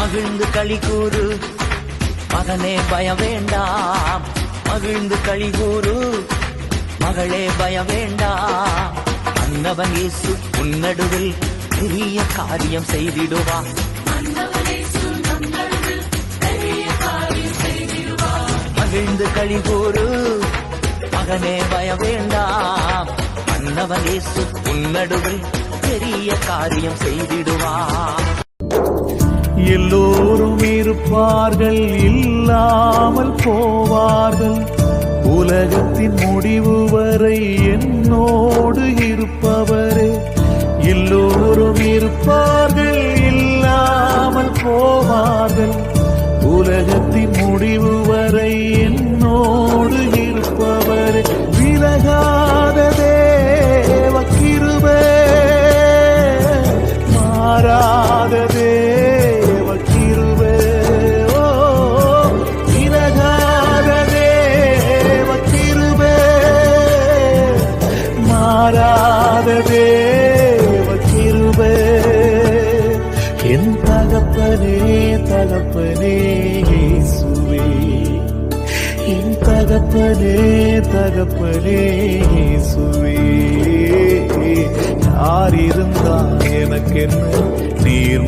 மகிழ்ந்து களி கூறு மகனே பயம் வேண்டாம், மகிழ்ந்து களி கூறு மகளே பயம் வேண்டாம். அன்னவன் இயேசு உன்னடுவில் பெரிய காரியம் செய்திடுவா. மகிழ்ந்து களி கூறு மகனே பயம் வேண்டாம், அன்னவன் இயேசு உன்னடுவில் பெரிய காரியம் செய்திடுவா. எல்லோரும் இருப்பார்கள், இல்லாமல் போவார்கள். உலகத்தின் முடிவு வரை என்னோடு இருப்பவரே. எல்லோரும் இருப்பார்கள், இல்லாமல் போவார்கள். உலகத்தின் முடிவு வரை என்னோடு இருப்பவரே. விலகாத தேவ கிருபை, மாறாத தேவ கிருபை. ஓ விலகாத தேவ கிருபை, மாறாத தேவ கிருபை. என் தகப்பனே தகப்பனே இயேசுவே, என் தகப்பனே தகப்பனே இயேசுவே. யார் இருந்தால் எனக்கு என்ன, நீர்